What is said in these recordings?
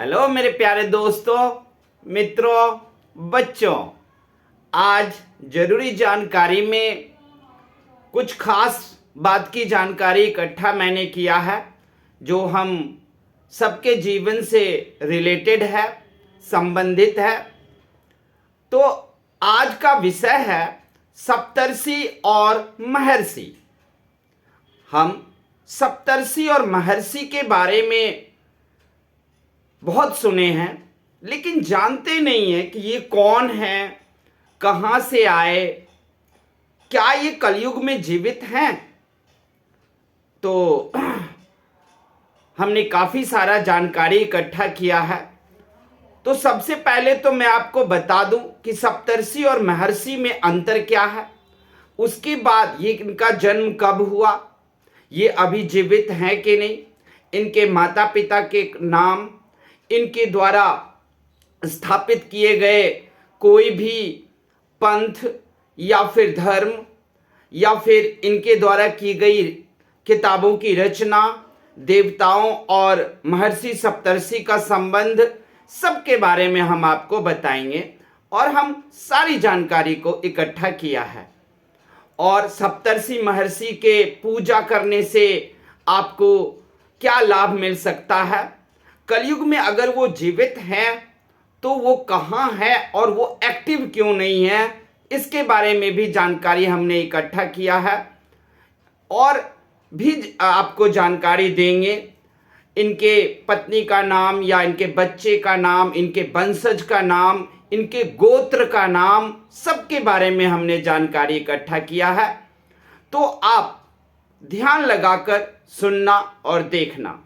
Hello मेरे प्यारे दोस्तों, मित्रों, बच्चों। आज जरूरी जानकारी में कुछ खास बात की जानकारी इकट्ठा मैंने किया है जो हम सबके जीवन से रिलेटेड है, संबंधित है। तो आज का विषय है सप्तर्षि और महर्षि। हम सप्तर्षि और महर्षि के बारे में बहुत सुने हैं, लेकिन जानते नहीं हैं कि ये कौन है, कहाँ से आए, क्या ये कलयुग में जीवित हैं। तो हमने काफ़ी सारा जानकारी इकट्ठा किया है। तो सबसे पहले तो मैं आपको बता दूं कि सप्तर्षि और महर्षि में अंतर क्या है। उसके बाद ये इनका जन्म कब हुआ, ये अभी जीवित हैं कि नहीं, इनके माता पिता के नाम, इनके द्वारा स्थापित किए गए कोई भी पंथ या फिर धर्म, या फिर इनके द्वारा की गई किताबों की रचना, देवताओं और महर्षि सप्तर्षि का संबंध, सबके बारे में हम आपको बताएंगे। और हम सारी जानकारी को इकट्ठा किया है। और सप्तर्षि महर्षि के पूजा करने से आपको क्या लाभ मिल सकता है, कलयुग में अगर वो जीवित हैं तो वो कहाँ है और वो एक्टिव क्यों नहीं है, इसके बारे में भी जानकारी हमने इकट्ठा किया है। और भी आपको जानकारी देंगे, इनके पत्नी का नाम या इनके बच्चे का नाम, इनके वंशज का नाम, इनके गोत्र का नाम, सबके बारे में हमने जानकारी इकट्ठा किया है। तो आप ध्यान लगाकर सुनना और देखना।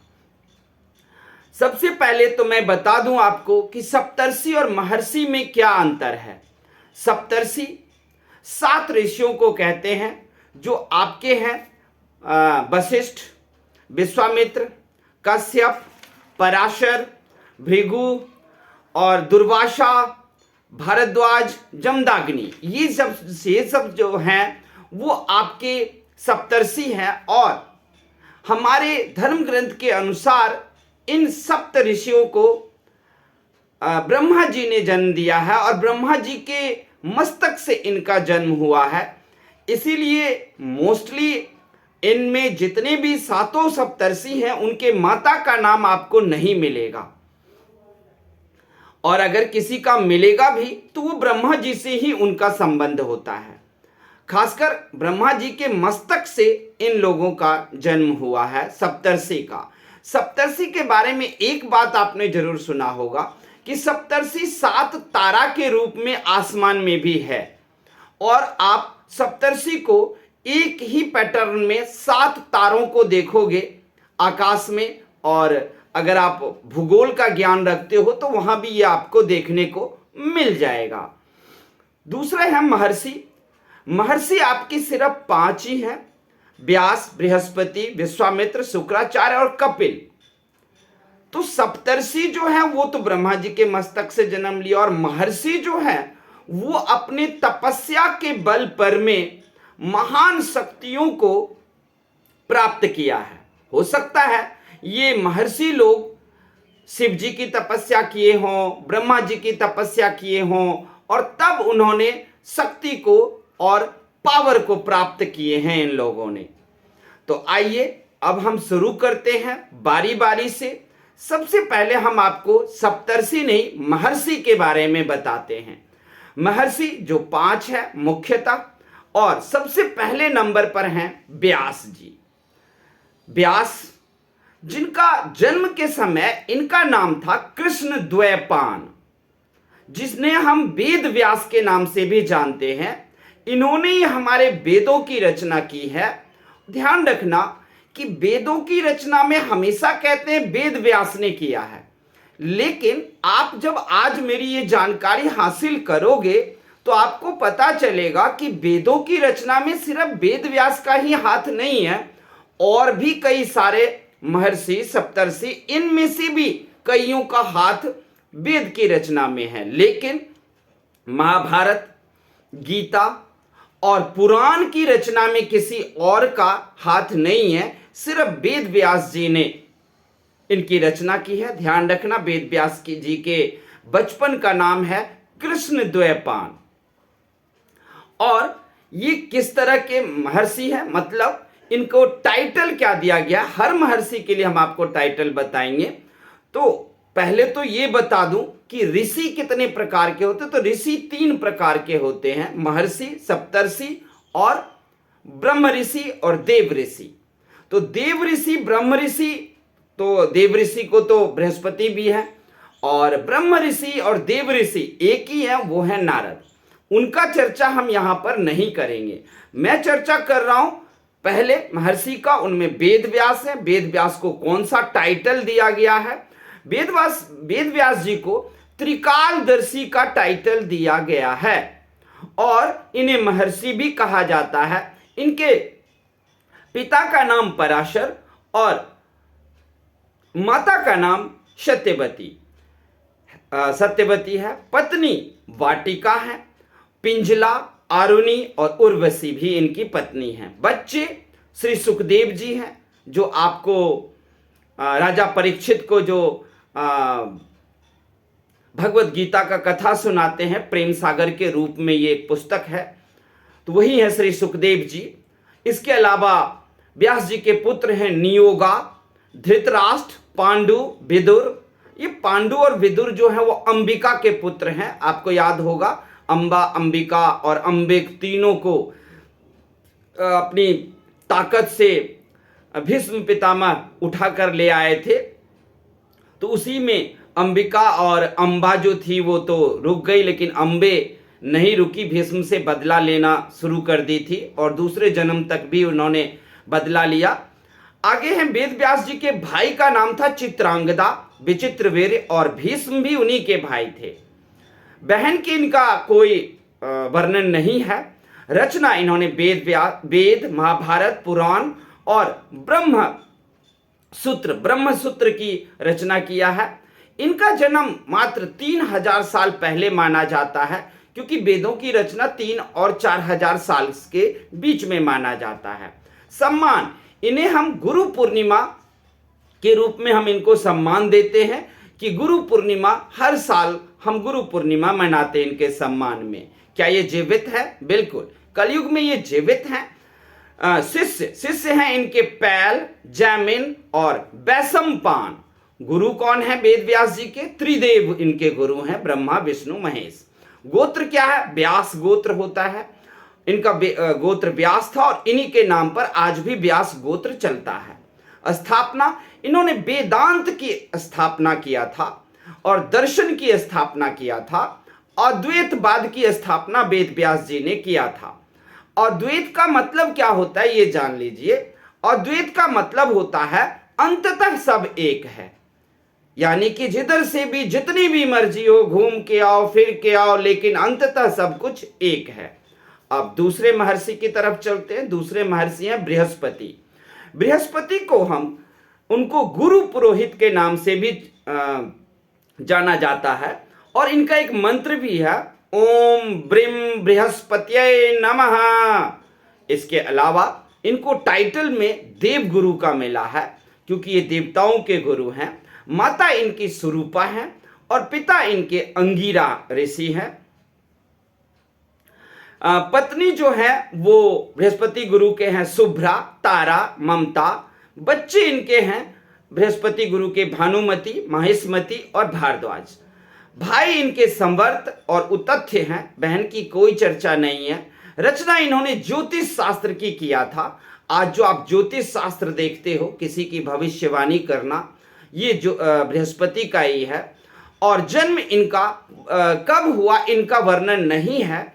सबसे पहले तो मैं बता दूं आपको कि सप्तर्षि और महर्षि में क्या अंतर है। सप्तर्षि 7 ऋषियों को कहते हैं जो आपके हैं वशिष्ठ, विश्वामित्र, कश्यप, पराशर, भृगु और दुर्वासा, भारद्वाज, जमदाग्नि। ये सब जो हैं वो आपके सप्तर्षि हैं। और हमारे धर्म ग्रंथ के अनुसार इन सप्त ऋषियों को ब्रह्मा जी ने जन्म दिया है और ब्रह्मा जी के मस्तक से इनका जन्म हुआ है। इसीलिए मोस्टली इनमें जितने भी 7 सप्तर्षि हैं उनके माता का नाम आपको नहीं मिलेगा, और अगर किसी का मिलेगा भी तो वो ब्रह्मा जी से ही उनका संबंध होता है। खासकर ब्रह्मा जी के मस्तक से इन लोगों का जन्म हुआ है सप्तर्षि का। सप्तर्षि के बारे में एक बात आपने जरूर सुना होगा कि सप्तर्षि 7 तारा के रूप में आसमान में भी है। और आप सप्तर्षि को एक ही पैटर्न में 7 तारों को देखोगे आकाश में, और अगर आप भूगोल का ज्ञान रखते हो तो वहां भी ये आपको देखने को मिल जाएगा। दूसरे हैं महर्षि। महर्षि आपकी सिर्फ 5 ही हैं, व्यास, बृहस्पति, विश्वामित्र, शुक्राचार्य और कपिल। तो सप्तर्षि जो है वो तो ब्रह्मा जी के मस्तक से जन्म लिया, और महर्षि जो है वो अपने तपस्या के बल पर में महान शक्तियों को प्राप्त किया है। हो सकता है ये महर्षि लोग शिव जी की तपस्या किए हों, ब्रह्मा जी की तपस्या किए हों, और तब उन्होंने शक्ति को और पावर को प्राप्त किए हैं इन लोगों ने। तो आइए अब हम शुरू करते हैं बारी बारी से। सबसे पहले हम आपको सप्तर्षि नहीं महर्षि के बारे में बताते हैं। महर्षि जो 5 है मुख्यतः, और सबसे पहले नंबर पर हैं व्यास जी। व्यास जिनका जन्म के समय इनका नाम था कृष्ण द्वैपायन, जिसने हम वेद व्यास के नाम से भी जानते हैं। इन्होंने ही हमारे वेदों की रचना की है। ध्यान रखना कि वेदों की रचना में हमेशा कहते हैं वेद व्यास ने किया है, लेकिन आप जब आज मेरी ये जानकारी हासिल करोगे तो आपको पता चलेगा कि वेदों की रचना में सिर्फ वेद व्यास का ही हाथ नहीं है, और भी कई सारे महर्षि सप्तर्षि, इनमें से भी कईयों का हाथ वेद की रचना में है। लेकिन महाभारत, गीता और पुराण की रचना में किसी और का हाथ नहीं है, सिर्फ वेद व्यास जी ने इनकी रचना की है। ध्यान रखना, वेद व्यास जी के बचपन का नाम है कृष्ण द्वैपायन। और ये किस तरह के महर्षि है, मतलब इनको टाइटल क्या दिया गया, हर महर्षि के लिए हम आपको टाइटल बताएंगे। तो पहले तो ये बता दूं कि ऋषि कितने प्रकार के होते हैं। तो ऋषि 3 प्रकार के होते हैं, महर्षि, सप्तर्षि और ब्रह्म ऋषि और देव ऋषि। तो देव ऋषि, ब्रह्म ऋषि, तो देव ऋषि को तो बृहस्पति भी है, और ब्रह्म ऋषि और देव ऋषि एक ही है, वो है नारद। उनका चर्चा हम यहां पर नहीं करेंगे। मैं चर्चा कर रहा हूं पहले महर्षि का। उनमें वेद व्यास है। वेद व्यास को कौन सा टाइटल दिया गया है? वेद व्यास जी को त्रिकालदर्शी का टाइटल दिया गया है, और इन्हें महर्षि भी कहा जाता है। इनके पिता का नाम पराशर और माता का नाम सत्यवती है। पत्नी वाटिका है। पिंजला, आरुणि और उर्वशी भी इनकी पत्नी हैं। बच्चे श्री सुखदेव जी हैं, जो आपको राजा परीक्षित को जो भगवत गीता का कथा सुनाते हैं, प्रेम सागर के रूप में ये एक पुस्तक है, तो वही है श्री सुखदेव जी। इसके अलावा व्यास जी के पुत्र हैं नियोगा, धृतराष्ट्र, पांडु, विदुर। ये पांडु और विदुर जो हैं वो अंबिका के पुत्र हैं। आपको याद होगा, अंबा, अंबिका और अंबिक तीनों को अपनी ताकत से भीष्म पितामह उठाकर ले आए थे। तो उसी में अंबिका और अंबा जो थी वो तो रुक गई, लेकिन अंबे नहीं रुकी, भीष्म से बदला लेना शुरू कर दी थी, और दूसरे जन्म तक भी उन्होंने बदला लिया। आगे हैं वेद व्यास जी के भाई का नाम था चित्रांगदा, विचित्रवीर्य, और भीष्म भी उन्हीं के भाई थे। बहन की इनका कोई वर्णन नहीं है। रचना इन्होंने वेद, महाभारत, पुराण और ब्रह्मसूत्र की रचना किया है। इनका जन्म मात्र 3000 साल पहले माना जाता है, क्योंकि वेदों की रचना 3 और 4000 साल के बीच में माना जाता है। सम्मान, इन्हें हम गुरु पूर्णिमा के रूप में हम इनको सम्मान देते हैं कि गुरु पूर्णिमा, हर साल हम गुरु पूर्णिमा मनाते हैं इनके सम्मान में। क्या ये जीवित है? बिल्कुल, कलयुग में ये जीवित हैं। शिष्य हैं इनके पैल, जैमिन और बैशंपायन। गुरु कौन है वेद व्यास जी के? त्रिदेव इनके गुरु हैं, ब्रह्मा, विष्णु, महेश। गोत्र क्या है? व्यास गोत्र होता है। इनका गोत्र व्यास था, और इन्हीं के नाम पर आज भी व्यास गोत्र चलता है। स्थापना, इन्होंने वेदांत की स्थापना किया था और दर्शन की स्थापना किया था। अद्वैतवाद की स्थापना वेद व्यास जी ने किया था। अद्वैत का मतलब क्या होता है ये जान लीजिए। अद्वैत का मतलब होता है अंततः सब एक है, यानी कि जिधर से भी जितनी भी मर्जी हो घूम के आओ, फिर के आओ, लेकिन अंततः सब कुछ एक है। अब दूसरे महर्षि की तरफ चलते हैं। दूसरे महर्षि हैं बृहस्पति। बृहस्पति को हम उनको गुरु पुरोहित के नाम से भी जाना जाता है, और इनका एक मंत्र भी है, ओम ब्रीम बृहस्पत्यै नमः। इसके अलावा इनको टाइटल में देव गुरु का मिला है, क्योंकि ये देवताओं के गुरु हैं। माता इनकी सुरूपा है और पिता इनके अंगिरा ऋषि हैं। पत्नी जो है वो बृहस्पति गुरु के हैं शुभ्रा, तारा, ममता। बच्चे इनके हैं बृहस्पति गुरु के भानुमति, महेशमती और भारद्वाज। भाई इनके संवर्त और उतथ्य हैं। बहन की कोई चर्चा नहीं है। रचना इन्होंने ज्योतिष शास्त्र की किया था। आज जो आप ज्योतिष शास्त्र देखते हो, किसी की भविष्यवाणी करना, ये जो बृहस्पति का ही है। और जन्म इनका कब हुआ इनका वर्णन नहीं है।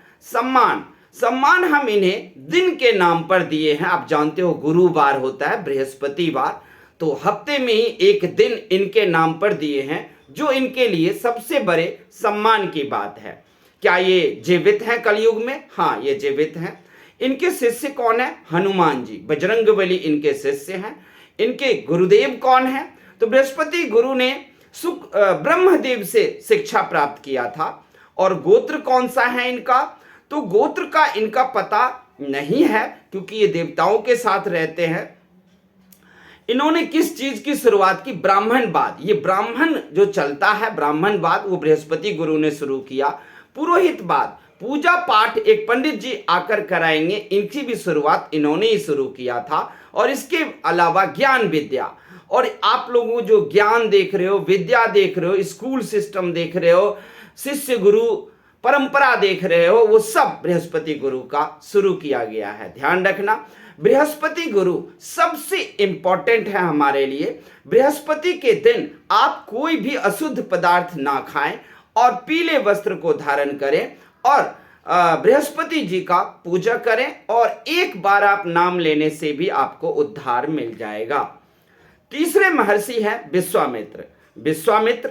सम्मान हम इन्हें दिन के नाम पर दिए हैं। आप जानते हो गुरुवार होता है, बृहस्पतिवार, तो हफ्ते में ही एक दिन इनके नाम पर दिए हैं, जो इनके लिए सबसे बड़े सम्मान की बात है। क्या ये जीवित हैं कलयुग में? हाँ, ये जीवित हैं। इनके शिष्य कौन है? हनुमान जी, बजरंगबली इनके शिष्य हैं। इनके गुरुदेव कौन है? तो बृहस्पति गुरु ने ब्रह्मदेव से शिक्षा प्राप्त किया था। और गोत्र कौन सा है इनका? तो गोत्र का इनका पता नहीं है, क्योंकि ये देवताओं के साथ रहते हैं। इन्होंने किस चीज की शुरुआत की? ब्राह्मणवाद। ये ब्राह्मण जो चलता है, ब्राह्मणवाद, वो बृहस्पति गुरु ने शुरू किया। पुरोहितवाद, पूजा पाठ एक पंडित जी आकर कराएंगे, इनकी भी शुरुआत इन्होंने ही शुरू किया था। और इसके अलावा ज्ञान विद्या, और आप लोगों जो ज्ञान देख रहे हो, विद्या देख रहे हो, स्कूल सिस्टम देख रहे हो, शिष्य गुरु परंपरा देख रहे हो, वो सब बृहस्पति गुरु का शुरू किया गया है। ध्यान रखना, बृहस्पति गुरु सबसे इंपॉर्टेंट है हमारे लिए। बृहस्पति के दिन आप कोई भी अशुद्ध पदार्थ ना खाएं और पीले वस्त्र को धारण करें और बृहस्पति जी का पूजा करें, और एक बार आप नाम लेने से भी आपको उद्धार मिल जाएगा। तीसरे महर्षि हैं विश्वामित्र। विश्वामित्र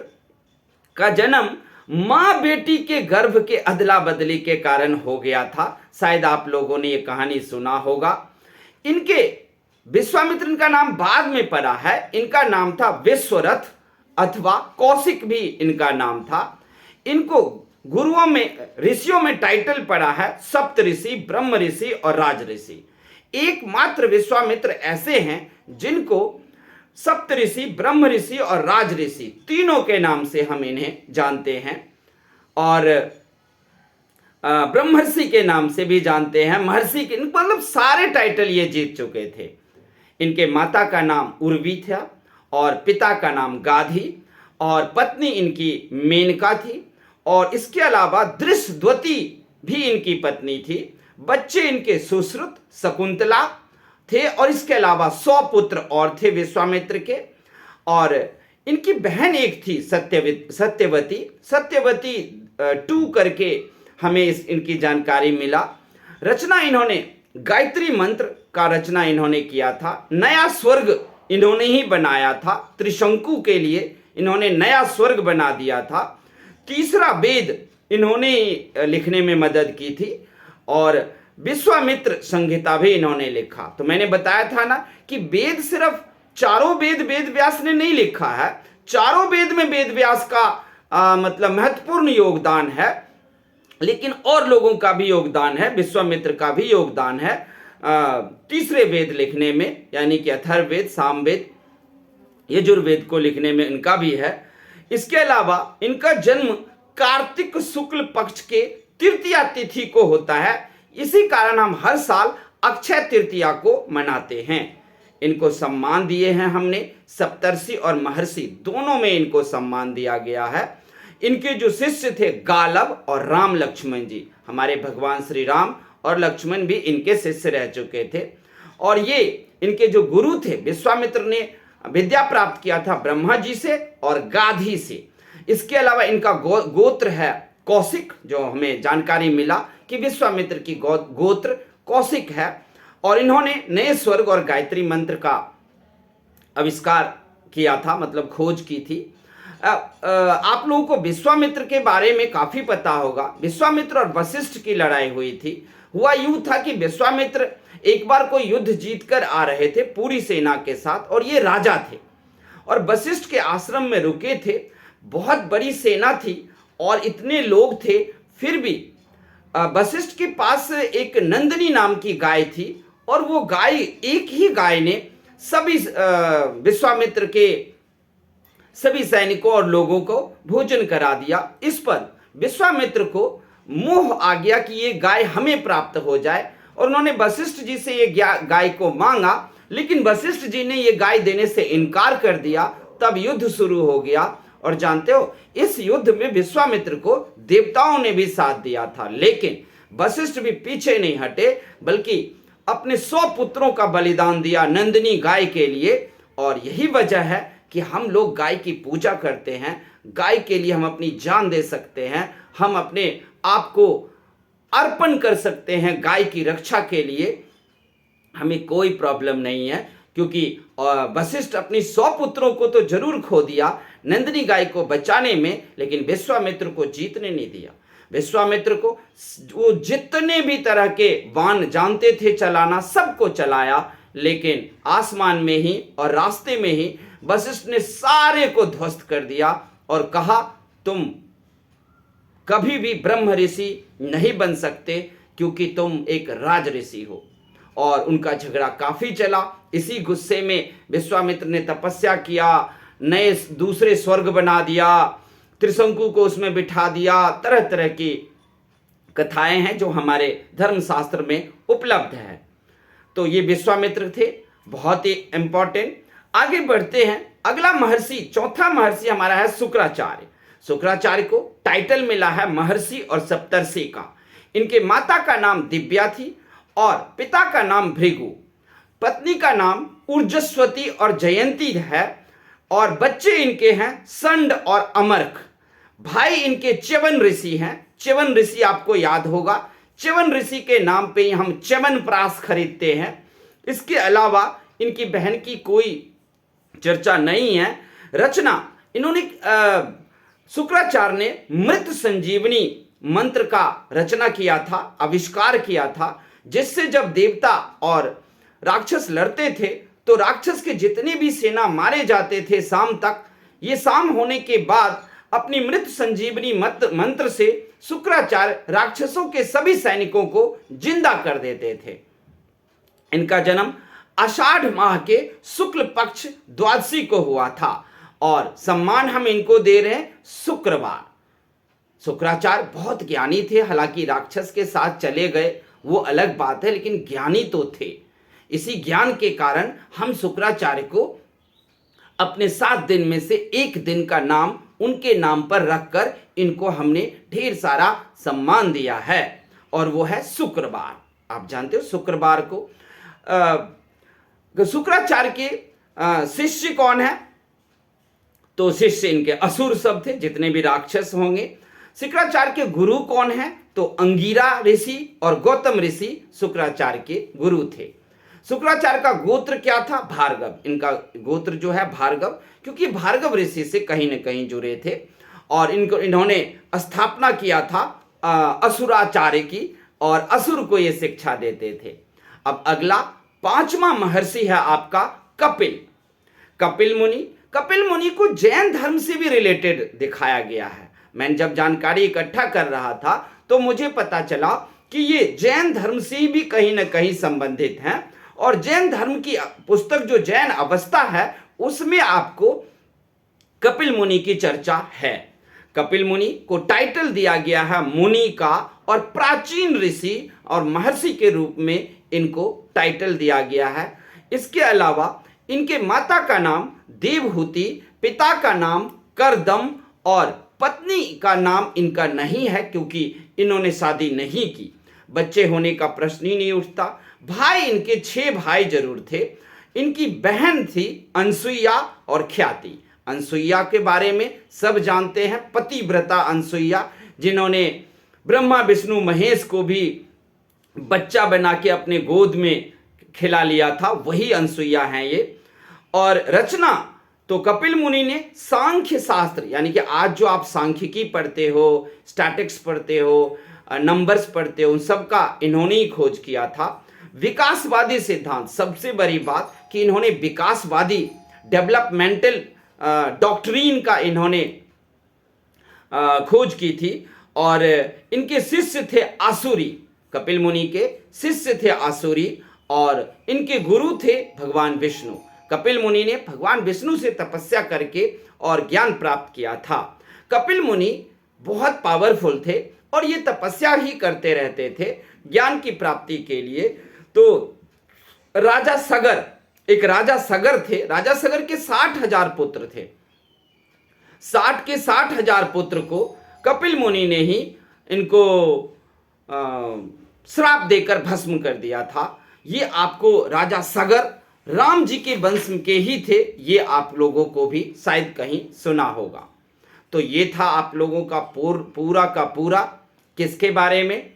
का जन्म मां बेटी के गर्भ के अदला बदली के कारण हो गया था। शायद आप लोगों ने यह कहानी सुना होगा। इनके विश्वामित्र का नाम बाद में पड़ा है। इनका नाम था विश्वरथ अथवा कौशिक भी इनका नाम था। इनको गुरुओं में, ऋषियों में टाइटल पड़ा है सप्त ऋषि, ब्रह्म ऋषि और राज ऋषि। एकमात्र विश्वामित्र ऐसे हैं जिनको सप्त ऋषि, ब्रह्म ऋषि और राज ऋषि तीनों के नाम से हम इन्हें जानते हैं, और ब्रह्मर्षि के नाम से भी जानते हैं, महर्षि के, मतलब सारे टाइटल ये जीत चुके थे। इनके माता का नाम उर्वी था और पिता का नाम गाधी, और पत्नी इनकी मेनका थी, और इसके अलावा दृष्टद्वती भी इनकी पत्नी थी। बच्चे इनके सुश्रुत, शकुंतला थे, और इसके अलावा 100 पुत्र और थे विश्वामित्र के। और इनकी बहन एक थी सत्यवती। सत्यवती 2 करके हमें इनकी जानकारी मिला। रचना इन्होंने गायत्री मंत्र का रचना इन्होंने किया था। नया स्वर्ग इन्होंने ही बनाया था। त्रिशंकु के लिए इन्होंने नया स्वर्ग बना दिया था। तीसरा वेद इन्होंने लिखने में मदद की थी, और विश्वामित्र संहिता भी इन्होंने लिखा। तो मैंने बताया था ना कि वेद सिर्फ चारों वेद वेद व्यास ने नहीं लिखा है। चारों वेद में वेद व्यास का मतलब महत्वपूर्ण योगदान है, लेकिन और लोगों का भी योगदान है, विश्वामित्र का भी योगदान है तीसरे वेद लिखने में, यानी कि अथर्ववेद, सामवेद, यजुर्वेद को लिखने में इनका भी है। इसके अलावा इनका जन्म कार्तिक शुक्ल पक्ष के तृतीया तिथि को होता है। इसी कारण हम हर साल अक्षय तृतीया को मनाते हैं। इनको सम्मान दिए हैं हमने, सप्तर्षि और महर्षि दोनों में इनको सम्मान दिया गया है। इनके जो शिष्य थे गालव और राम लक्ष्मण जी, हमारे भगवान श्री राम और लक्ष्मण भी इनके शिष्य रह चुके थे। और ये इनके जो गुरु थे, विश्वामित्र ने विद्या प्राप्त किया था ब्रह्मा जी से और गाधी से। इसके अलावा इनका गोत्र है कौशिक, जो हमें जानकारी मिला कि विश्वामित्र की गोत्र कौशिक है, और इन्होंने नए स्वर्ग और गायत्री मंत्र का आविष्कार किया था, मतलब खोज की थी। आप लोगों को विश्वामित्र के बारे में काफी पता होगा। विश्वामित्र और वशिष्ठ की लड़ाई हुई थी। हुआ यूं था कि विश्वामित्र एक बार कोई युद्ध जीतकर आ रहे थे पूरी सेना के साथ, और ये राजा थे, और वशिष्ठ के आश्रम में रुके थे। बहुत बड़ी सेना थी और इतने लोग थे, फिर भी वशिष्ठ के पास एक नंदिनी नाम की गाय थी, और वो गाय, एक ही गाय ने सभी विश्वामित्र के सभी सैनिकों और लोगों को भोजन करा दिया। इस पर विश्वामित्र को मोह आ गया कि ये गाय हमें प्राप्त हो जाए, और उन्होंने वशिष्ठ जी से ये गाय को मांगा, लेकिन वशिष्ठ जी ने ये गाय देने से इनकार कर दिया। तब युद्ध शुरू हो गया, और जानते हो इस युद्ध में विश्वामित्र को देवताओं ने भी साथ दिया था, लेकिन वशिष्ठ भी पीछे नहीं हटे, बल्कि अपने 100 पुत्रों का बलिदान दिया नंदिनी गाय के लिए। और यही वजह है कि हम लोग गाय की पूजा करते हैं। गाय के लिए हम अपनी जान दे सकते हैं, हम अपने आप को अर्पण कर सकते हैं गाय की रक्षा के लिए। हमें कोई प्रॉब्लम नहीं है, क्योंकि वशिष्ठ अपनी 100 पुत्रों को तो जरूर खो दिया नंदिनी गाय को बचाने में, लेकिन विश्वामित्र को जीतने नहीं दिया। विश्वामित्र को वो जितने भी तरह के बाण जानते थे चलाना, सबको चलाया, लेकिन आसमान में ही और रास्ते में ही वशिष्ठ ने सारे को ध्वस्त कर दिया और कहा, तुम कभी भी ब्रह्म ऋषि नहीं बन सकते, क्योंकि तुम एक राज ऋषि हो। और उनका झगड़ा काफी चला। इसी गुस्से में विश्वामित्र ने तपस्या किया, नए दूसरे स्वर्ग बना दिया, त्रिशंकु को उसमें बिठा दिया। तरह तरह की कथाएं हैं जो हमारे धर्मशास्त्र में उपलब्ध है। तो ये विश्वामित्र थे, बहुत ही इंपॉर्टेंट। आगे बढ़ते हैं। अगला महर्षि, चौथा महर्षि हमारा है शुक्राचार्य। शुक्राचार्य को टाइटल मिला है महर्षि और सप्तर्षि का। इनके माता का नाम दिव्या थी और पिता का नाम भृगु, पत्नी का नाम ऊर्जस्वती और जयंती है, और बच्चे इनके हैं संड और अमरख। भाई इनके च्यवन ऋषि हैं। च्यवन ऋषि आपको याद होगा, च्यवन ऋषि के नाम पे ही हम च्यवनप्राश खरीदते हैं। इसके अलावा इनकी बहन की कोई चर्चा नहीं है। रचना इन्होंने शुक्राचार्य ने मृत संजीवनी मंत्र का रचना किया था, आविष्कार किया था, जिससे जब देवता और राक्षस लड़ते थे तो राक्षस के जितने भी सेना मारे जाते थे शाम तक, ये शाम होने के बाद अपनी मृत संजीवनी मंत्र से शुक्राचार्य राक्षसों के सभी सैनिकों को जिंदा कर देते थे। इनका जन्म आषाढ़ माह के शुक्ल पक्ष द्वादशी को हुआ था और सम्मान हम इनको दे रहे हैं शुक्रवार। शुक्राचार्य बहुत ज्ञानी थे, हालांकि राक्षस के साथ चले गए वो अलग बात है, लेकिन ज्ञानी तो थे। इसी ज्ञान के कारण हम शुक्राचार्य को अपने 7 दिन में से एक दिन का नाम उनके नाम पर रखकर इनको हमने ढेर सारा सम्मान दिया है, और वो है शुक्रवार। आप जानते हो शुक्रवार को शुक्राचार्य के शिष्य कौन है? तो शिष्य इनके असुर सब थे, जितने भी राक्षस होंगे। शुक्राचार्य के गुरु कौन है? तो अंगिरा ऋषि और गौतम ऋषि शुक्राचार्य के गुरु थे। शुक्राचार्य का गोत्र क्या था? भार्गव। इनका गोत्र जो है भार्गव, क्योंकि भार्गव ऋषि से कहीं न कहीं जुड़े थे, और इन्होंने स्थापना किया था असुराचार्य की, और असुर को ये शिक्षा देते थे। अब अगला 5वां महर्षि है आपका कपिल। कपिल मुनि। कपिल मुनि को जैन धर्म से भी रिलेटेड दिखाया गया है। मैं जब जानकारी इकट्ठा कर रहा था तो मुझे पता चला कि ये जैन धर्म से भी कहीं न कहीं संबंधित हैं, और जैन धर्म की पुस्तक जो जैन अवस्था है उसमें आपको कपिल मुनि की चर्चा है। कपिल मुनि को टाइटल दिया गया है मुनि का, और प्राचीन ऋषि और महर्षि के रूप में इनको टाइटल दिया गया है। इसके अलावा इनके माता का नाम देवहूति, पिता का नाम करदम, और पत्नी का नाम इनका नहीं है क्योंकि इन्होंने शादी नहीं की। बच्चे होने का प्रश्न ही नहीं उठता। भाई इनके 6 भाई जरूर थे। इनकी बहन थी अनसुईया और ख्याति। अनसुईया के बारे में सब जानते हैं, पतिव्रता अनसुईया, जिन्होंने ब्रह्मा विष्णु महेश को भी बच्चा बना के अपने गोद में खिला लिया था, वही अनसुईया हैं ये। और रचना तो कपिल मुनि ने सांख्य शास्त्र, यानी कि आज जो आप सांख्यिकी पढ़ते हो, स्टैटिक्स पढ़ते हो, नंबर्स पढ़ते हो, उन सब का इन्होंने ही खोज किया था। विकासवादी सिद्धांत, सबसे बड़ी बात कि इन्होंने विकासवादी डेवलपमेंटल डॉक्ट्रीन का इन्होंने खोज की थी। और इनके शिष्य थे आसुरी। कपिल मुनि के शिष्य थे आसुरी, और इनके गुरु थे भगवान विष्णु। कपिल मुनि ने भगवान विष्णु से तपस्या करके और ज्ञान प्राप्त किया था। कपिल मुनि बहुत पावरफुल थे और ये तपस्या ही करते रहते थे ज्ञान की प्राप्ति के लिए। तो राजा सगर, एक राजा सगर थे। राजा सगर के 60,000 पुत्र थे। 60 के 60,000 पुत्र को कपिल मुनि ने ही इनको श्राप देकर भस्म कर दिया था। ये आपको राजा सगर राम जी के वंश के ही थे, ये आप लोगों को भी शायद कहीं सुना होगा। तो ये था आप लोगों का पूरा का पूरा किसके बारे में?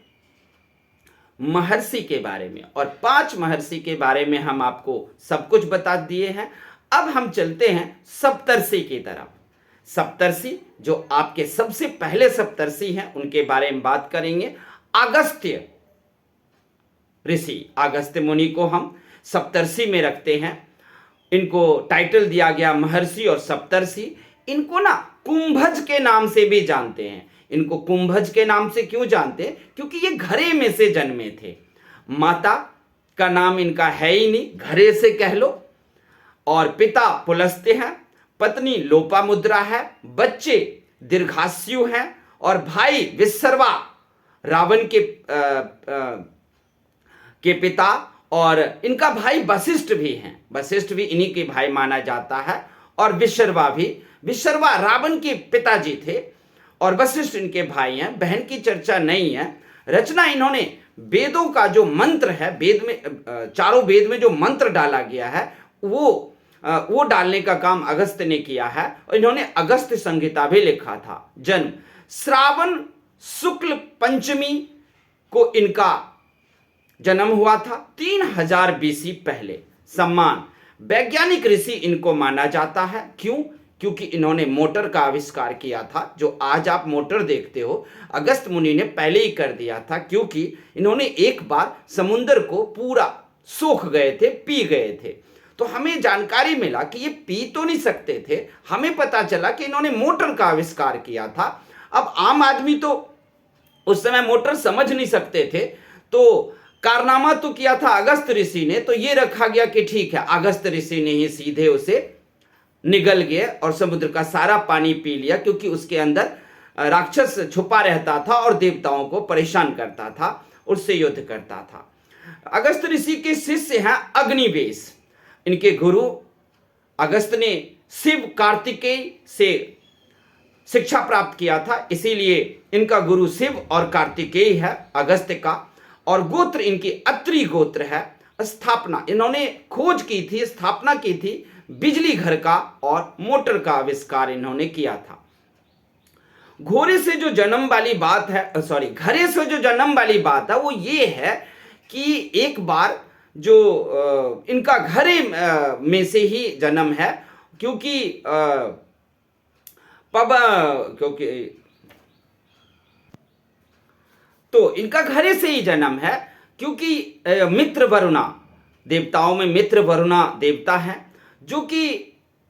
महर्षि के बारे में। और 5 महर्षि के बारे में हम आपको सब कुछ बता दिए हैं। अब हम चलते हैं सप्तर्षि की तरफ। सप्तर्षि जो आपके सबसे पहले सप्तर्षि हैं उनके बारे में बात करेंगे। अगस्त्य ऋषि, अगस्त्य मुनि को हम सप्तर्षि में रखते हैं। इनको टाइटल दिया गया महर्षि और सप्तर्षि। इनको ना कुंभज के नाम से भी जानते हैं। इनको कुंभज के नाम से क्यों जानते हैं? क्योंकि ये घरे में से जन्मे थे। माता का नाम इनका है ही नहीं, घरे से कह लो। और पिता पुलस्त्य हैं, पत्नी लोपामुद्रा है, बच्चे दीर्घास्यु हैं, और भाई विश्रवा रावण के पिता, और इनका भाई वशिष्ठ भी हैं, वशिष्ठ भी इन्हीं के भाई माना जाता है। और विश्रवा रावण के पिताजी थे और वशिष्ठ इनके भाई हैं। बहन की चर्चा नहीं है। रचना इन्होंने वेदों का जो मंत्र है, वेद में चारों वेद में जो मंत्र डाला गया है वो डालने का काम अगस्त्य ने किया है। और इन्होंने अगस्त्य संहिता भी लिखा था। जन्म श्रावण शुक्ल पंचमी को इनका जन्म हुआ था, 3000 बीसी पहले। सम्मान वैज्ञानिक ऋषि इनको माना जाता है। क्यों? क्योंकि इन्होंने मोटर का आविष्कार किया था। जो आज आप मोटर देखते हो, अगस्त मुनि ने पहले ही कर दिया था, क्योंकि इन्होंने एक बार समुद्र को पूरा सोख गए थे, पी गए थे। तो हमें जानकारी मिला कि ये पी तो नहीं सकते थे। हमें पता चला कि इन्होंने मोटर का आविष्कार किया था। अब आम आदमी तो उस समय मोटर समझ नहीं सकते थे, तो कारनामा तो किया था अगस्त ऋषि ने। तो ये रखा गया कि ठीक है, अगस्त ऋषि ने ही सीधे उसे निगल गए और समुद्र का सारा पानी पी लिया, क्योंकि उसके अंदर राक्षस छुपा रहता था और देवताओं को परेशान करता था, उससे युद्ध करता था। अगस्त ऋषि के शिष्य हैं अग्निवेश। इनके गुरु अगस्त ने शिव कार्तिकेय से शिक्षा प्राप्त किया था, इसीलिए इनका गुरु शिव और कार्तिकेय है अगस्त्य का। और गोत्र इनकी अत्रि गोत्र है। स्थापना इन्होंने खोज की थी, स्थापना की थी बिजली घर का, और मोटर का आविष्कार इन्होंने किया था। घोड़े से जो जन्म वाली बात है, घरे से जो जन्म वाली बात है वो ये है कि एक बार जो इनका घरे में से ही जन्म है, क्योंकि तो इनका घरे से ही जन्म है, क्योंकि मित्र वरुणा, देवताओं में मित्र वरुणा देवता हैं, जो कि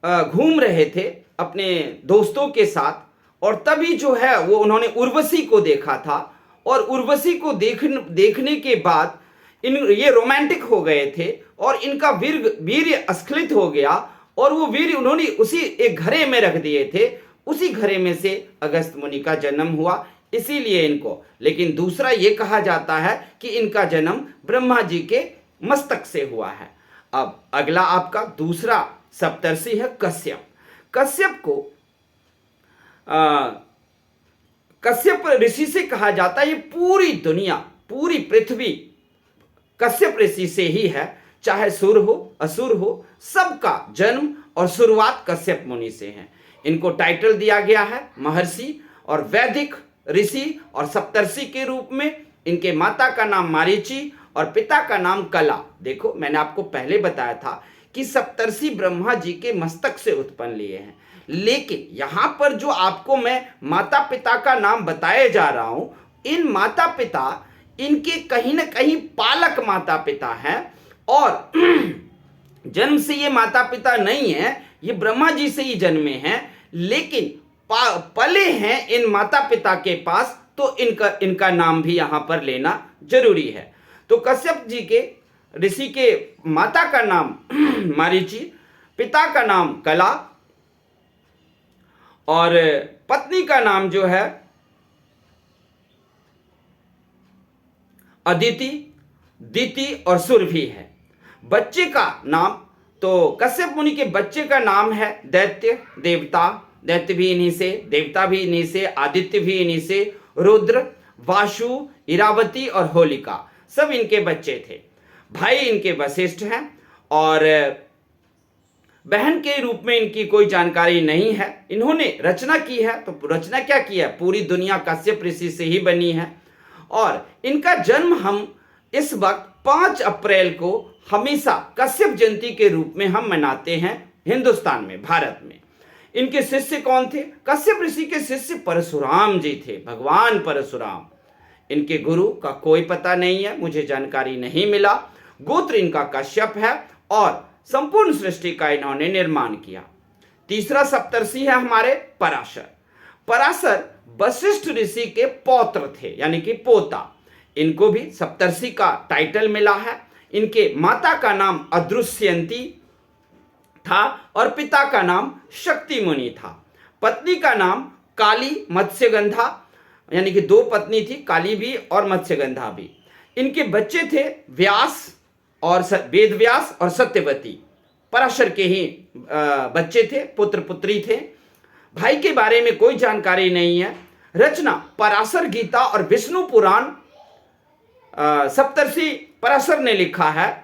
घूम रहे थे अपने दोस्तों के साथ। और तभी जो है वो उन्होंने उर्वशी को देखा था, और उर्वशी को देखने के बाद ये रोमांटिक हो गए थे, और इनका वीर्य स्खलित हो गया, और वो वीर्य उन्होंने उसी एक घड़े में रख दिए थे। उसी घड़े में से अगस्त मुनि का जन्म हुआ, इसीलिए इनको। लेकिन दूसरा ये कहा जाता है कि इनका जन्म ब्रह्मा जी के मस्तक से हुआ है। अब अगला आपका दूसरा सप्तर्षि है कश्यप। कश्यप को कश्यप ऋषि से कहा जाता है। ये पूरी दुनिया, पूरी पृथ्वी कश्यप ऋषि से ही है, चाहे सुर हो असुर हो, सबका जन्म और शुरुआत कश्यप मुनि से है। इनको टाइटल दिया गया है महर्षि और वैदिक ऋषि और सप्तर्षि के रूप में। इनके माता का नाम मारीचि और पिता का नाम कला। देखो, मैंने आपको पहले बताया था कि सप्तर्षि ब्रह्मा जी के मस्तक से उत्पन्न लिए हैं, लेकिन यहां पर जो आपको मैं माता पिता का नाम बताए जा रहा हूं, इन माता पिता इनके कहीं ना कहीं पालक माता पिता हैं, और जन्म से ये माता पिता नहीं है, ये ब्रह्मा जी से ही जन्मे हैं, लेकिन पले हैं इन माता पिता के पास, तो इनका नाम भी यहां पर लेना जरूरी है। तो कश्यप जी के ऋषि के माता का नाम मारीचि, पिता का नाम कला, और पत्नी का नाम जो है अदिति, दिति और सुरभि है। बच्चे का नाम, तो कश्यप मुनि के बच्चे का नाम है दैत्य, देवता, दैत्य भी इन्हीं से, देवता भी इन्हीं से, आदित्य भी इन्हीं से, रुद्र, वासु, इरावती और होलिका, सब इनके बच्चे थे। भाई इनके वशिष्ठ हैं, और बहन के रूप में इनकी कोई जानकारी नहीं है। इन्होंने रचना की है, तो रचना क्या की है, पूरी दुनिया कश्यप ऋषि से ही बनी है। और इनका जन्म हम इस वक्त 5 अप्रैल को हमेशा कश्यप जयंती के रूप में हम मनाते हैं हिंदुस्तान में, भारत में। इनके शिष्य कौन थे? कश्यप ऋषि के शिष्य परशुराम जी थे, भगवान परशुराम। इनके गुरु का कोई पता नहीं है, मुझे जानकारी नहीं मिला। गोत्र इनका कश्यप है, और संपूर्ण सृष्टि का इन्होंने निर्माण किया। तीसरा सप्तर्षि है हमारे पराशर। पराशर वशिष्ठ ऋषि के पौत्र थे, यानी कि पोता। इनको भी सप्तर्षि का टाइटल मिला है। इनके माता का नाम अदृश्यंती था और पिता का नाम शक्ति मुनि था। पत्नी का नाम काली मत्स्यगंधा, यानी कि दो पत्नी थी, काली भी और मत्स्यगंधा भी। इनके बच्चे थे व्यास और वेद व्यास और सत्यवती, पराशर के ही बच्चे थे, पुत्र पुत्री थे। भाई के बारे में कोई जानकारी नहीं है। रचना पराशर गीता और विष्णु पुराण सप्तर्षि पराशर ने लिखा है।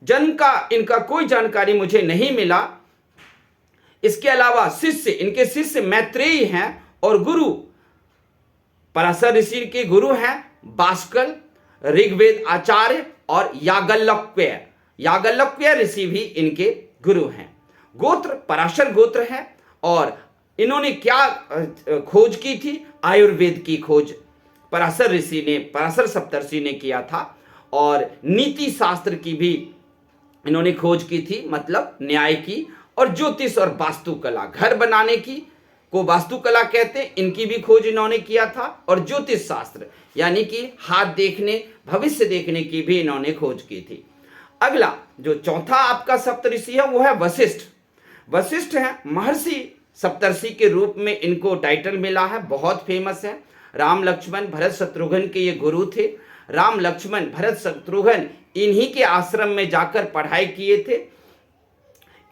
जन्म का इनका कोई जानकारी मुझे नहीं मिला। इसके अलावा शिष्य, इनके शिष्य मैत्रेयी हैं और गुरु पराशर ऋषि के गुरु हैं बाष्कल, ऋग्वेद आचार्य और याज्ञवल्क्य। याज्ञवल्क्य ऋषि भी इनके गुरु हैं। गोत्र पराशर गोत्र है और इन्होंने क्या खोज की थी? आयुर्वेद की खोज पराशर ऋषि ने, पराशर सप्तर्षि ने किया था। और नीति शास्त्र की भी इन्होंने खोज की थी, मतलब न्याय की। और ज्योतिष और वास्तुकला, घर बनाने की को वास्तुकला कहते हैं, इनकी भी खोज इन्होंने किया था। और ज्योतिष शास्त्र यानी कि हाथ देखने, भविष्य देखने की भी इन्होंने खोज की थी। अगला जो चौथा आपका सप्तऋषि है वो है वशिष्ठ। वशिष्ठ है महर्षि सप्तर्षि के रूप में इनको टाइटल मिला है, बहुत फेमस है। राम लक्ष्मण भरत शत्रुघ्न के ये गुरु थे। राम लक्ष्मण भरत शत्रुघ्न इन्हीं के आश्रम में जाकर पढ़ाई किए थे।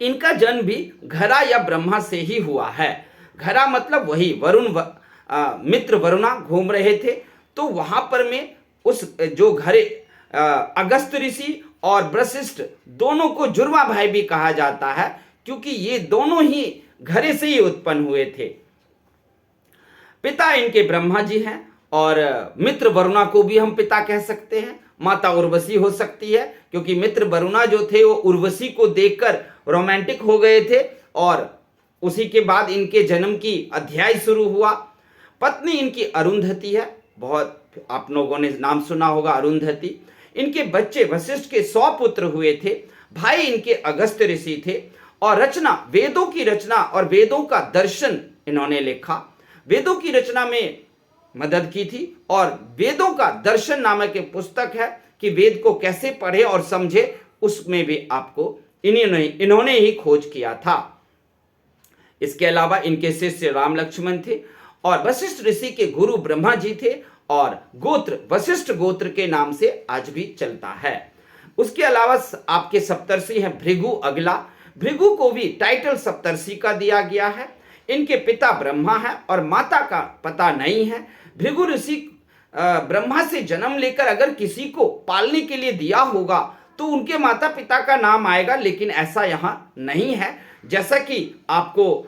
इनका जन्म भी घरा या ब्रह्मा से ही हुआ है। घरा मतलब वही वरुण मित्र वरुणा घूम रहे थे, तो वहां पर में उस जो घरे अगस्त ऋषि और वशिष्ठ दोनों को जुड़वा भाई भी कहा जाता है, क्योंकि ये दोनों ही घरे से ही उत्पन्न हुए थे। पिता इनके ब्रह्मा जी हैं और मित्र वरुणा को भी हम पिता कह सकते हैं। माता उर्वशी हो सकती है, क्योंकि मित्र वरुणा जो थे वो उर्वशी को देखकर रोमांटिक हो गए थे और उसी के बाद इनके जन्म की अध्याय शुरू हुआ। पत्नी इनकी अरुंधति है, बहुत आप लोगों ने नाम सुना होगा अरुंधति। इनके बच्चे वशिष्ठ के 100 पुत्र हुए थे। भाई इनके अगस्त ऋषि थे और रचना, वेदों की रचना और वेदों का दर्शन इन्होंने लिखा। वेदों की रचना में मदद की थी और वेदों का दर्शन नामक एक पुस्तक है कि वेद को कैसे पढ़े और समझे, उसमें भी आपको इन्होंने ही खोज किया था। इसके अलावा इनके शिष्य राम लक्ष्मण थे और वशिष्ठ ऋषि के गुरु ब्रह्मा जी थे और गोत्र वशिष्ठ गोत्र के नाम से आज भी चलता है। उसके अलावा आपके सप्तर्षि हैं भृगु अगला। भृगु को भी टाइटल सप्तर्षि का दिया गया है। इनके पिता ब्रह्मा है और माता का पता नहीं है। भृगु ऋषि ब्रह्मा से जन्म लेकर अगर किसी को पालने के लिए दिया होगा तो उनके माता पिता का नाम आएगा, लेकिन ऐसा यहां नहीं है। जैसा कि आपको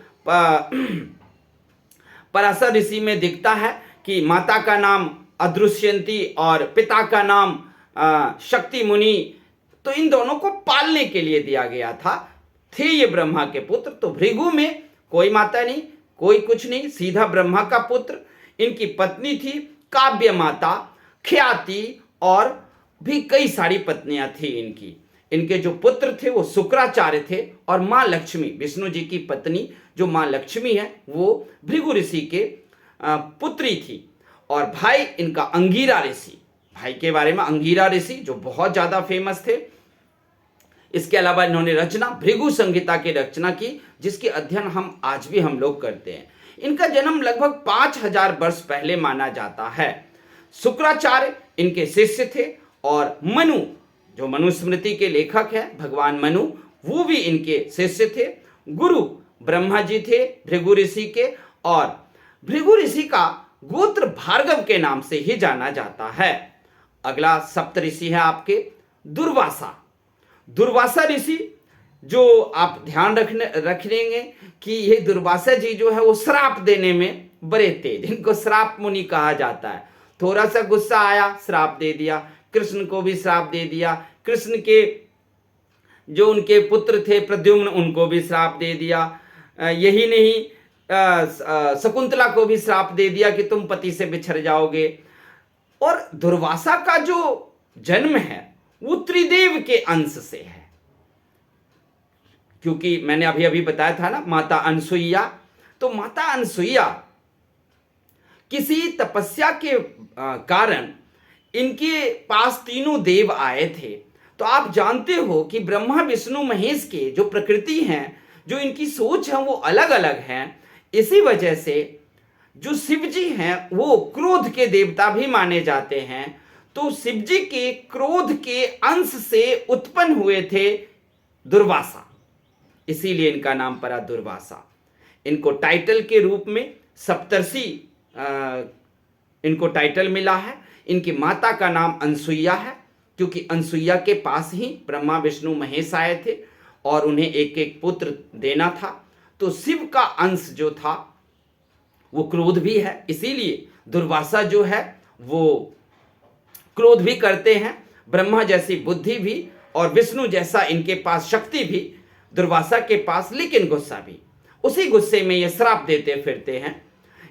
पराशर ऋषि में दिखता है कि माता का नाम अदृश्यंती और पिता का नाम शक्ति मुनि, तो इन दोनों को पालने के लिए दिया गया था। थे ये ब्रह्मा के पुत्र। तो भृगु में कोई माता नहीं, कोई कुछ नहीं, सीधा ब्रह्मा का पुत्र। इनकी पत्नी थी काव्य माता, ख्याति और भी कई सारी पत्नियां थी इनकी। इनके जो पुत्र थे वो शुक्राचार्य थे और माँ लक्ष्मी, विष्णु जी की पत्नी जो माँ लक्ष्मी है, वो भृगु ऋषि के पुत्री थी। और भाई इनका अंगीरा ऋषि, भाई के बारे में अंगीरा ऋषि जो बहुत ज्यादा फेमस थे। इसके अलावा इन्होंने रचना भृगु संहिता की रचना की, जिसके अध्ययन हम लोग करते हैं। इनका जन्म लगभग 5000 वर्ष पहले माना जाता है। शुक्राचार्य इनके शिष्य थे और मनु, जो मनुस्मृति के लेखक हैं भगवान मनु, वो भी इनके शिष्य थे। गुरु ब्रह्मा जी थे भृगु ऋषि के और भृगु ऋषि का गोत्र भार्गव के नाम से ही जाना जाता है। अगला सप्तऋषि है आपके दुर्वासा। दुर्वासा ऋषि जो आप ध्यान रखेंगे कि ये दुर्वासा जी जो है वो श्राप देने में बड़े तेज, इनको श्राप मुनि कहा जाता है। थोड़ा सा गुस्सा आया श्राप दे दिया, कृष्ण को भी श्राप दे दिया। कृष्ण के जो उनके पुत्र थे प्रद्युम्न, उनको भी श्राप दे दिया। यही नहीं, शकुंतला को भी श्राप दे दिया कि तुम पति से बिछड़ जाओगे। और दुर्वासा का जो जन्म है वो त्रिदेव के अंश से है, क्योंकि मैंने अभी अभी बताया था ना माता अनसुईया। तो माता अनसुईया किसी तपस्या के कारण इनके पास तीनों देव आए थे। तो आप जानते हो कि ब्रह्मा विष्णु महेश के जो प्रकृति हैं, जो इनकी सोच है वो अलग अलग है। इसी वजह से जो शिव जी हैं वो क्रोध के देवता भी माने जाते हैं। तो शिव जी के क्रोध के अंश से उत्पन्न हुए थे दुर्वासा, इसीलिए इनका नाम पड़ा दुर्वासा। इनको टाइटल के रूप में सप्तर्षि इनको टाइटल मिला है। इनकी माता का नाम अनसुईया है, क्योंकि अनसुईया के पास ही ब्रह्मा विष्णु महेश आए थे और उन्हें एक एक पुत्र देना था। तो शिव का अंश जो था वो क्रोध भी है, इसीलिए दुर्वासा जो है वो क्रोध भी करते हैं। ब्रह्मा जैसी बुद्धि भी और विष्णु जैसा इनके पास शक्ति भी दुर्वासा के पास, लेकिन गुस्सा भी। उसी गुस्से में ये श्राप देते फिरते हैं।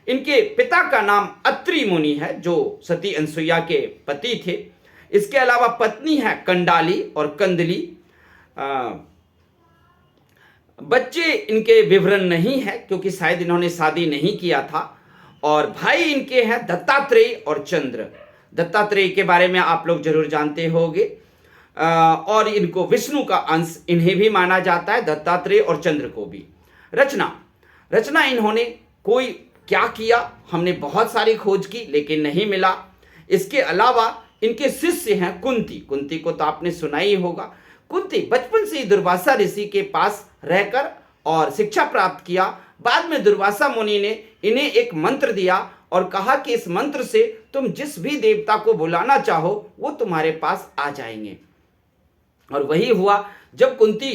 इनके पिता का नाम अत्रि मुनि है, जो सती अनसुईया के पति थे। इसके अलावा पत्नी है कंडाली और कंदली। बच्चे इनके विवरण नहीं है, क्योंकि शायद इन्होंने शादी नहीं किया था। और भाई इनके हैं दत्तात्रेय और चंद्र। दत्तात्रेय के बारे में आप लोग जरूर जानते होंगे। और इनको विष्णु का अंश इन्हें भी माना जाता है, दत्तात्रेय और चंद्र को भी। रचना इन्होंने कोई क्या किया, हमने बहुत सारी खोज की लेकिन नहीं मिला। इसके अलावा इनके शिष्य हैं कुंती को तो आपने सुना ही होगा। कुंती बचपन से ही दुर्वासा ऋषि के पास रहकर और शिक्षा प्राप्त किया। बाद में दुर्वासा मुनि ने इन्हें एक मंत्र दिया और कहा कि इस मंत्र से तुम जिस भी देवता को बुलाना चाहो वो तुम्हारे पास आ जाएंगे। और वही हुआ। जब कुंती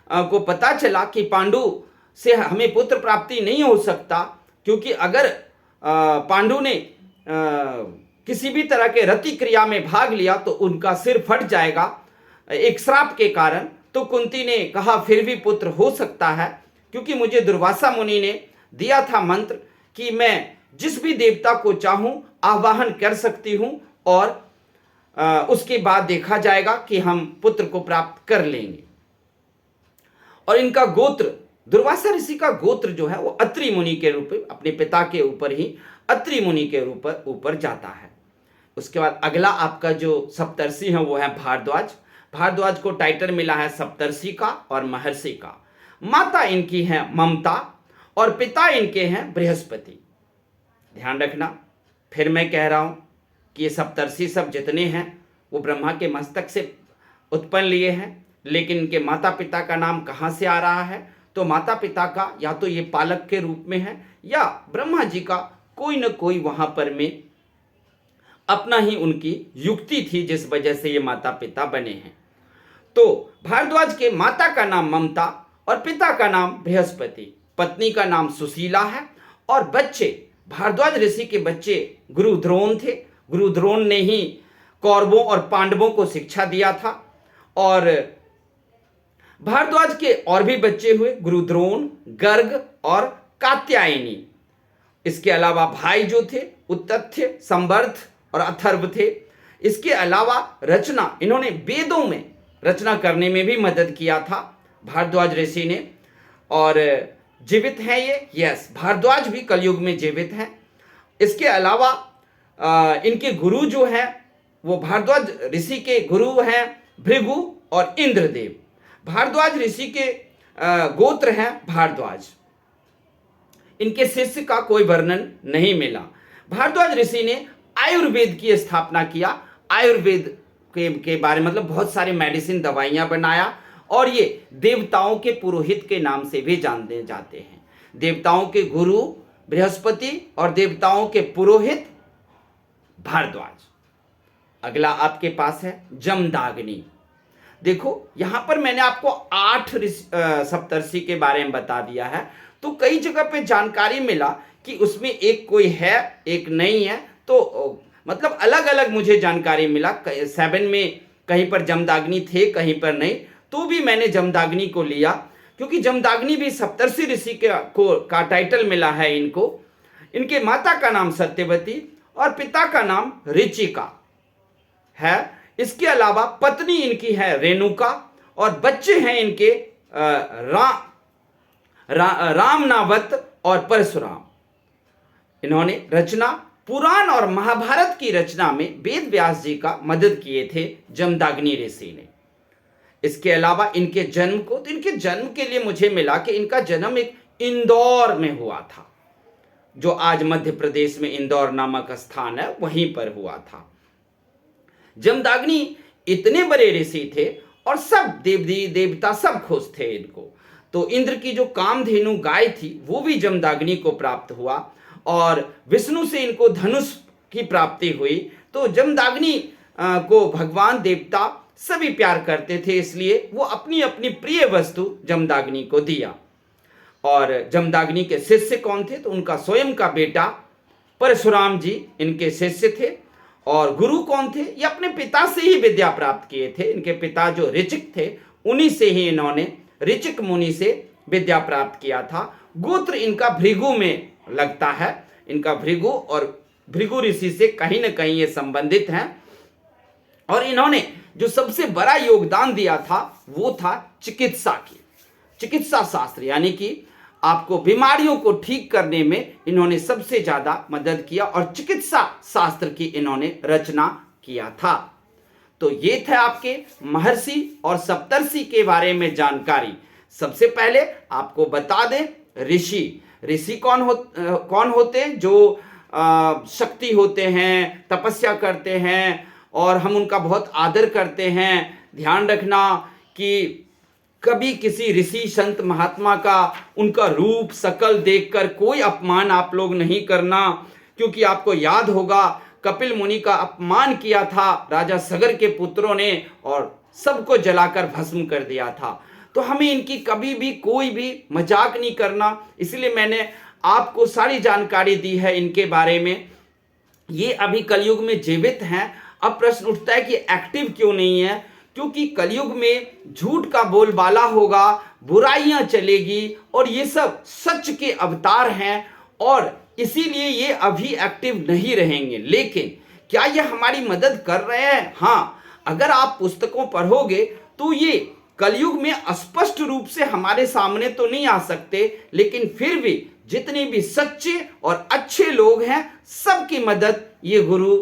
को पता चला कि पांडु से हमें पुत्र प्राप्ति नहीं हो सकता, क्योंकि अगर पांडु ने किसी भी तरह के रति क्रिया में भाग लिया तो उनका सिर फट जाएगा एक श्राप के कारण। तो कुंती ने कहा फिर भी पुत्र हो सकता है, क्योंकि मुझे दुर्वासा मुनि ने दिया था मंत्र कि मैं जिस भी देवता को चाहूं आवाहन कर सकती हूं और उसके बाद देखा जाएगा कि हम पुत्र को प्राप्त कर लेंगे। और इनका गोत्र, दुर्वासा ऋषि का गोत्र जो है वो अत्रि मुनि के रूप में, अपने पिता के ऊपर ही अत्रि मुनि के ऊपर जाता है। उसके बाद अगला आपका जो सप्तर्षि है वो है भारद्वाज। भारद्वाज को टाइटल मिला है सप्तर्षि का और महर्षि का। माता इनकी है ममता और पिता इनके हैं बृहस्पति। ध्यान रखना, फिर मैं कह रहा हूं कि ये सप्तर्षि सब जितने हैं वो ब्रह्मा के मस्तक से उत्पन्न लिए हैं, लेकिन इनके माता पिता का नाम कहाँ से आ रहा है? तो माता पिता का या तो ये पालक के रूप में है या ब्रह्मा जी का कोई न कोई वहां पर में अपना ही उनकी युक्ति थी जिस वजह से ये माता पिता बने हैं। तो भारद्वाज के माता का नाम ममता और पिता का नाम बृहस्पति, पत्नी का नाम सुशीला है। और बच्चे, भारद्वाज ऋषि के बच्चे गुरु द्रोण थे। गुरु द्रोण ने ही कौरवों और पांडवों को शिक्षा दिया था। और भारद्वाज के और भी बच्चे हुए, गुरु द्रोण, गर्ग और कात्यायनी। इसके अलावा भाई जो थे उत्तथ्य, संवर्ध और अथर्व थे। इसके अलावा रचना, इन्होंने वेदों में रचना करने में भी मदद किया था भारद्वाज ऋषि ने। और जीवित हैं ये, यस, भारद्वाज भी कलयुग में जीवित हैं। इसके अलावा इनके गुरु जो हैं वो भारद्वाज ऋषि के गुरु हैं भृगु और इंद्रदेव। भारद्वाज ऋषि के गोत्र हैं भारद्वाज। इनके शिष्य का कोई वर्णन नहीं मिला। भारद्वाज ऋषि ने आयुर्वेद की स्थापना किया। आयुर्वेद के बारे में मतलब बहुत सारे मेडिसिन, दवाइयां बनाया। और ये देवताओं के पुरोहित के नाम से भी जाने जाते हैं। देवताओं के गुरु बृहस्पति और देवताओं के पुरोहित भारद्वाज। अगला आपके पास है जमदाग्नि। देखो यहां पर मैंने आपको 8 सप्तर्षि के बारे में बता दिया है। तो कई जगह पे जानकारी मिला कि उसमें एक कोई है एक नहीं है, तो मतलब अलग अलग मुझे जानकारी मिला। 7 में कहीं पर जमदाग्नि थे, कहीं पर नहीं। तो भी मैंने जमदाग्नि को लिया, क्योंकि जमदाग्नि भी सप्तर्षि ऋषि का टाइटल मिला है इनको। इनके माता का नाम सत्यवती और पिता का नाम ऋचिका है। इसके अलावा पत्नी इनकी है रेणुका और बच्चे हैं इनके रामनावत और परशुराम। इन्होंने रचना, पुराण और महाभारत की रचना में वेद व्यास जी का मदद किए थे जमदाग्नि ऋषि ने। इसके अलावा इनके जन्म को, तो इनके जन्म के लिए मुझे मिला कि इनका जन्म एक इंदौर में हुआ था, जो आज मध्य प्रदेश में इंदौर नामक स्थान है, वहीं पर हुआ था। जमदाग्नि इतने बड़े ऋषि थे और सब देवी देवता सब खुश थे इनको। तो इंद्र की जो कामधेनु गाय थी वो भी जमदाग्नि को प्राप्त हुआ और विष्णु से इनको धनुष की प्राप्ति हुई। तो जमदाग्नि को भगवान देवता सभी प्यार करते थे, इसलिए वो अपनी अपनी प्रिय वस्तु जमदाग्नि को दिया। और जमदाग्नि के शिष्य कौन थे? तो उनका स्वयं का बेटा परशुराम जी इनके शिष्य थे। और गुरु कौन थे? ये अपने पिता से ही विद्या प्राप्त किए थे। इनके पिता जो ऋचिक थे उन्हीं से ही इन्होंने ऋचिक मुनि से विद्या प्राप्त किया था। गोत्र इनका भृगु में लगता है, इनका भृगु और भृगु ऋषि से कहीं ना कहीं ये संबंधित हैं। और इन्होंने जो सबसे बड़ा योगदान दिया था वो था चिकित्सा की, चिकित्सा शास्त्र, यानी कि आपको बीमारियों को ठीक करने में इन्होंने सबसे ज्यादा मदद किया और चिकित्सा शास्त्र की इन्होंने रचना किया था। तो ये थे आपके महर्षि और सप्तर्षि के बारे में जानकारी। सबसे पहले आपको बता दें ऋषि, ऋषि कौन होते? जो शक्ति होते हैं, तपस्या करते हैं और हम उनका बहुत आदर करते हैं। ध्यान रखना कि कभी किसी ऋषि संत महात्मा का उनका रूप शकल देखकर कोई अपमान आप लोग नहीं करना, क्योंकि आपको याद होगा कपिल मुनि का अपमान किया था राजा सगर के पुत्रों ने और सबको जलाकर भस्म कर दिया था। तो हमें इनकी कभी भी कोई भी मजाक नहीं करना, इसलिए मैंने आपको सारी जानकारी दी है इनके बारे में। ये अभी कलयुग में जीवित हैं। अब प्रश्न उठता है कि एक्टिव क्यों नहीं है? क्योंकि कलयुग में झूठ का बोलबाला होगा, बुराइयां चलेगी और ये सब सच के अवतार हैं और इसीलिए ये अभी एक्टिव नहीं रहेंगे। लेकिन क्या ये हमारी मदद कर रहे हैं? हाँ, अगर आप पुस्तकों पढ़ोगे तो ये कलयुग में स्पष्ट रूप से हमारे सामने तो नहीं आ सकते, लेकिन फिर भी जितने भी सच्चे और अच्छे लोग हैं सबकी मदद ये गुरु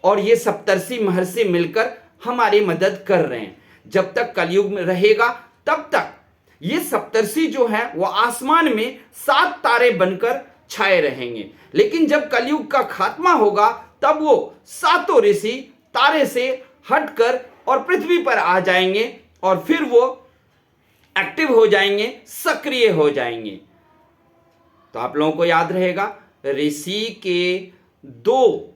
और ये सप्तर्षि महर्षि मिलकर हमारी मदद कर रहे हैं। जब तक कलयुग में रहेगा तब तक ये सप्तर्षि जो है वो आसमान में 7 तारे बनकर छाए रहेंगे। लेकिन जब कलयुग का खात्मा होगा तब वो 7 ऋषि तारे से हटकर और पृथ्वी पर आ जाएंगे और फिर वो एक्टिव हो जाएंगे, सक्रिय हो जाएंगे। तो आप लोगों को याद रहेगा ऋषि के 2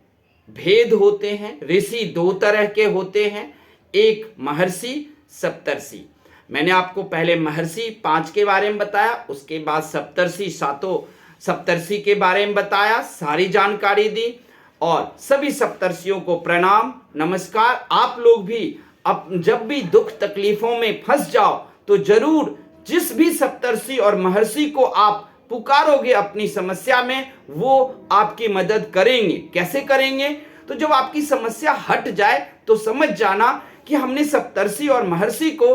भेद होते हैं। ऋषि 2 तरह के होते हैं, एक महर्षि, सप्तर्षि। मैंने आपको पहले महर्षि 5 के बारे में बताया, उसके बाद सप्तर्षि 7 सप्तर्षि के बारे में बताया, सारी जानकारी दी। और सभी सप्तर्षियों को प्रणाम, नमस्कार। आप लोग भी अब जब भी दुख तकलीफों में फंस जाओ तो जरूर जिस भी सप्तर्षि और महर्षि को आप पुकारोगे अपनी समस्या में, वो आपकी मदद करेंगे। कैसे करेंगे? तो जब आपकी समस्या हट जाए तो समझ जाना कि हमने सप्तर्षि और महर्षि को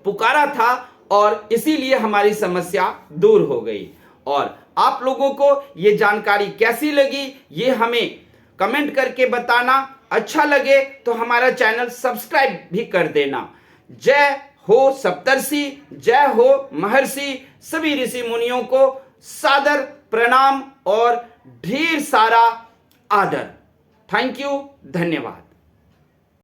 पुकारा था और इसीलिए हमारी समस्या दूर हो गई। और आप लोगों को ये जानकारी कैसी लगी ये हमें कमेंट करके बताना। अच्छा लगे तो हमारा चैनल सब्सक्राइब भी कर देना। जय हो सप्तर्षि, जय हो महर्षि। सभी ऋषि मुनियों को सादर प्रणाम और ढेर सारा आदर। थैंक यू, धन्यवाद।